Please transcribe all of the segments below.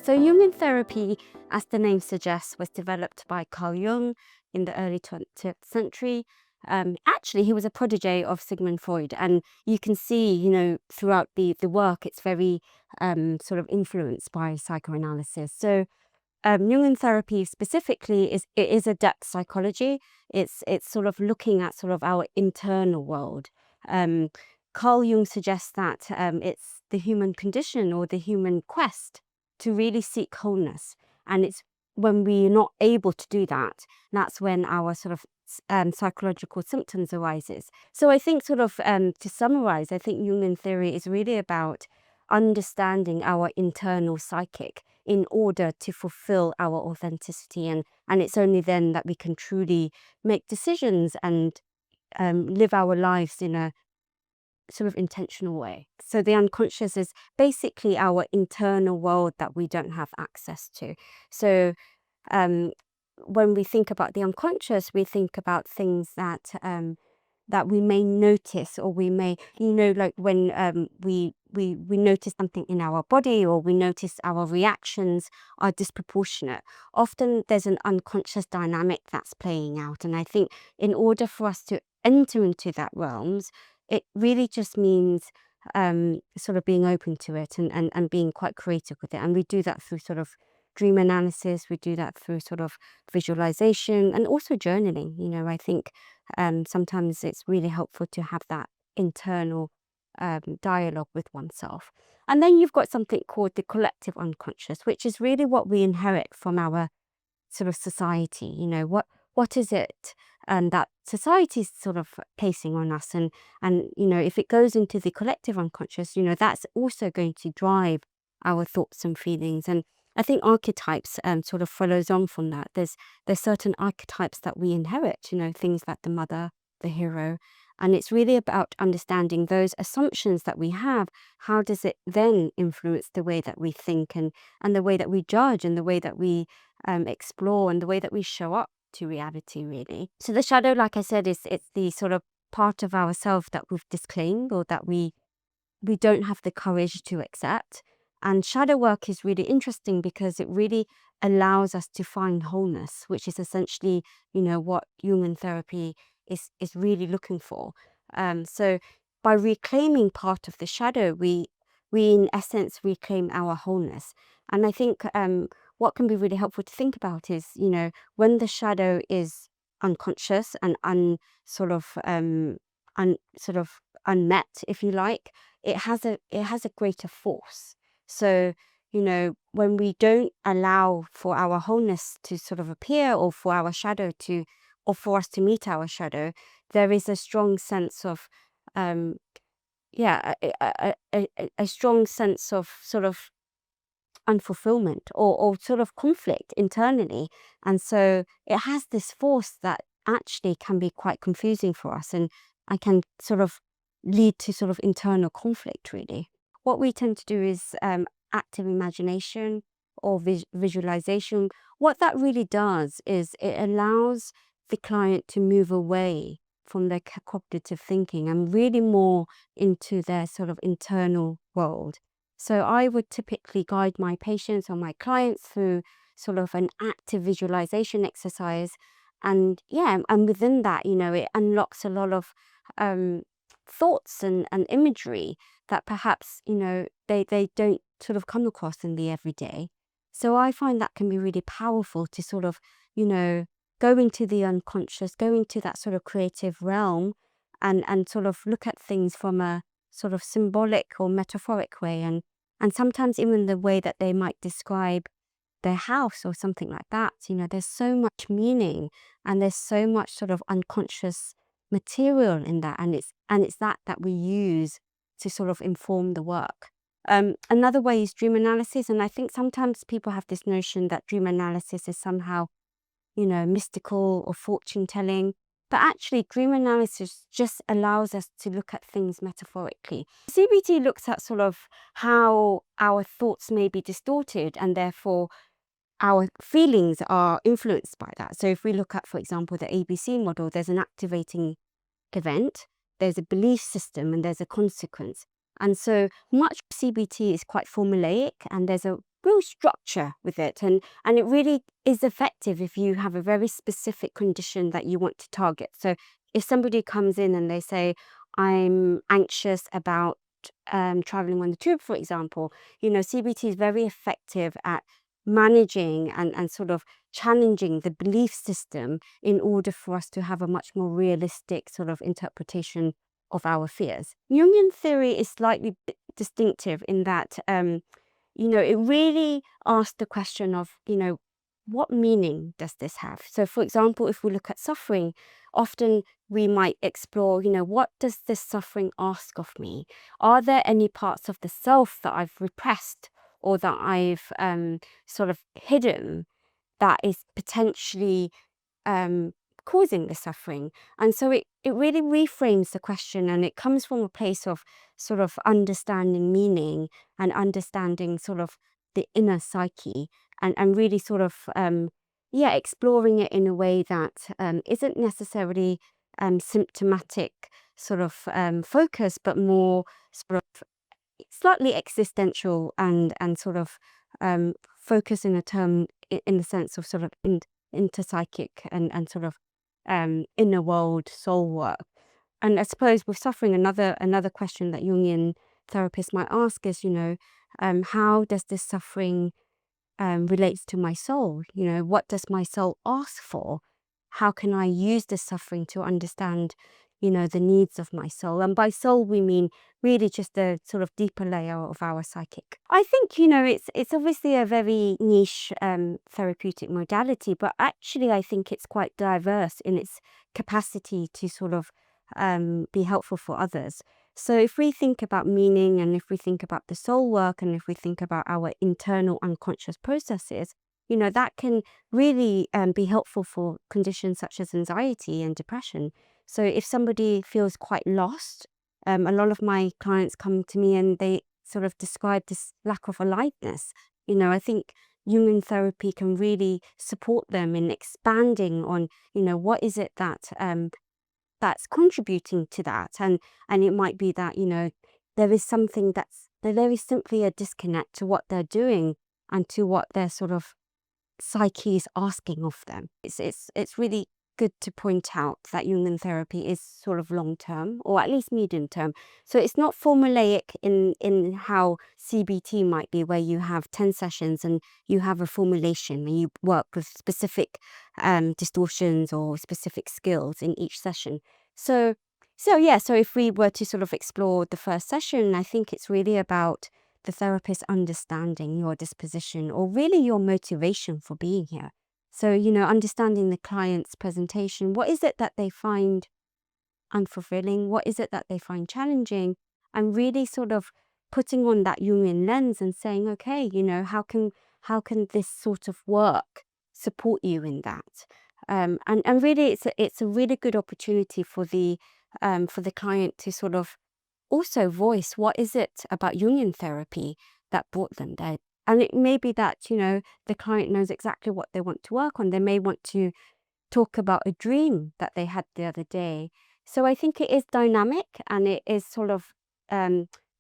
So Jungian therapy, as the name suggests, was developed by Carl Jung in the early 20th century. Actually, he was a protege of Sigmund Freud, and you can see, throughout the work, it's very sort of influenced by psychoanalysis. So Jungian therapy specifically is a depth psychology. It's sort of looking at sort of our internal world. Carl Jung suggests that it's the human condition or the human quest to really seek wholeness, and it's when we're not able to do that, that's when our sort of psychological symptoms arises. So I think sort of to summarize, I think Jungian theory is really about understanding our internal psychic in order to fulfill our authenticity, and it's only then that we can truly make decisions and live our lives in a sort of intentional way. So the unconscious is basically our internal world that we don't have access to. So when we think about the unconscious, we think about things that that we may notice, or we may, like when we notice something in our body, or we notice our reactions are disproportionate. Often there's an unconscious dynamic that's playing out, and I think in order for us to enter into that realms, it really just means sort of being open to it and being quite creative with it. And we do that through sort of dream analysis, we do that through sort of visualization, and also journaling. I think sometimes it's really helpful to have that internal dialogue with oneself. And then you've got something called the collective unconscious, which is really what we inherit from our sort of society. What is it that society is sort of placing on us, and if it goes into the collective unconscious, that's also going to drive our thoughts and feelings. And I think archetypes sort of follows on from that. There's certain archetypes that we inherit, things like the mother, the hero, and it's really about understanding those assumptions that we have. How does it then influence the way that we think, and the way that we judge, and the way that we explore, and the way that we show up to reality, really. So the shadow, like I said, it's the sort of part of ourselves that we've disclaimed, or that we don't have the courage to accept. And shadow work is really interesting because it really allows us to find wholeness, which is essentially, what Jungian therapy is really looking for. So by reclaiming part of the shadow, we in essence reclaim our wholeness. And I think what can be really helpful to think about is, when the shadow is unconscious and unmet, if you like, it has a greater force. So, when we don't allow for our wholeness to sort of appear, or for our shadow to, or for us to meet our shadow, there is a strong sense of, a strong sense of sort of unfulfillment, or sort of conflict internally. And so it has this force that actually can be quite confusing for us, and I can sort of lead to sort of internal conflict, really. What we tend to do is active imagination or visualization. What that really does is it allows the client to move away from their cognitive thinking and really more into their sort of internal world. So I would typically guide my patients or my clients through sort of an active visualization exercise. And within that, it unlocks a lot of thoughts and imagery that perhaps, they don't sort of come across in the everyday. So I find that can be really powerful to sort of, go into the unconscious, go into that sort of creative realm, and sort of look at things from a sort of symbolic or metaphoric way. And sometimes even the way that they might describe their house or something like that, there's so much meaning, and there's so much sort of unconscious material in that, and it's that we use to sort of inform the work. Another way is dream analysis, and I think sometimes people have this notion that dream analysis is somehow, mystical or fortune telling. But actually, dream analysis just allows us to look at things metaphorically. CBT looks at sort of how our thoughts may be distorted, and therefore our feelings are influenced by that. So if we look at, for example, the ABC model, there's an activating event, there's a belief system, and there's a consequence. And so much CBT is quite formulaic, and there's a real structure with it, and it really is effective if you have a very specific condition that you want to target. So if somebody comes in and they say, I'm anxious about traveling on the tube, for example, CBT is very effective at managing and sort of challenging the belief system in order for us to have a much more realistic sort of interpretation of our fears. Jungian theory is slightly distinctive in that, it really asks the question of, what meaning does this have? So, for example, if we look at suffering, often we might explore, what does this suffering ask of me? Are there any parts of the self that I've repressed or that I've sort of hidden that is potentially causing the suffering? And so it really reframes the question, and it comes from a place of sort of understanding meaning and understanding sort of the inner psyche, and really sort of exploring it in a way that isn't necessarily symptomatic sort of focus, but more sort of slightly existential and sort of focus in a term in the sense of sort of interpsychic and sort of inner world soul work. And I suppose with suffering, another question that Jungian therapists might ask is, how does this suffering relates to my soul? What does my soul ask for? How can I use this suffering to understand, the needs of my soul? And by soul, we mean really just the sort of deeper layer of our psychic. I think, it's obviously a very niche therapeutic modality, but actually I think it's quite diverse in its capacity to sort of be helpful for others. So if we think about meaning, and if we think about the soul work, and if we think about our internal unconscious processes, that can really be helpful for conditions such as anxiety and depression. So if somebody feels quite lost, a lot of my clients come to me and they sort of describe this lack of aliveness. I think Jungian therapy can really support them in expanding on, what is it that's contributing to that, and it might be that there is something there is simply a disconnect to what they're doing and to what their sort of psyche is asking of them. It's really good to point out that Jungian therapy is sort of long term, or at least medium term. So it's not formulaic in how CBT might be, where you have 10 sessions and you have a formulation and you work with specific distortions or specific skills in each session. So if we were to sort of explore the first session, I think it's really about the therapist understanding your disposition, or really your motivation for being here. So, understanding the client's presentation. What is it that they find unfulfilling? What is it that they find challenging? And really sort of putting on that Jungian lens and saying, okay, how can this sort of work support you in that? And really, it's a really good opportunity for the client to sort of also voice what is it about Jungian therapy that brought them there. And it may be that, the client knows exactly what they want to work on. They may want to talk about a dream that they had the other day. So I think it is dynamic, and it is sort of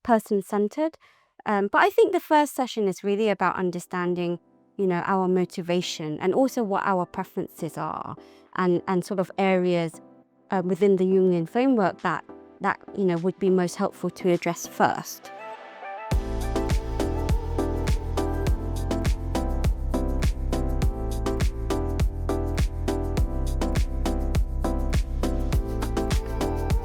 person-centered. But I think the first session is really about understanding, our motivation, and also what our preferences are, and sort of areas within the Jungian framework that would be most helpful to address first.